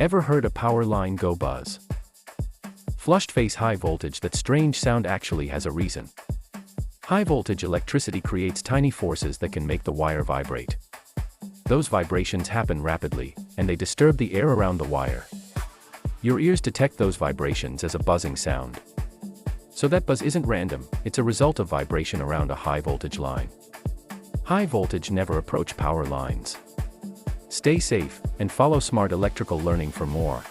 Ever heard a power line go buzz? Flushed face high voltage. That strange sound actually has a reason. High voltage electricity creates tiny forces that can make the wire vibrate. Those vibrations happen rapidly, and they disturb the air around the wire. Your ears detect those vibrations as a buzzing sound. So that buzz isn't random, it's a result of vibration around a high voltage line. High voltage never approach power lines. Stay safe, and follow smart electrical learning for more.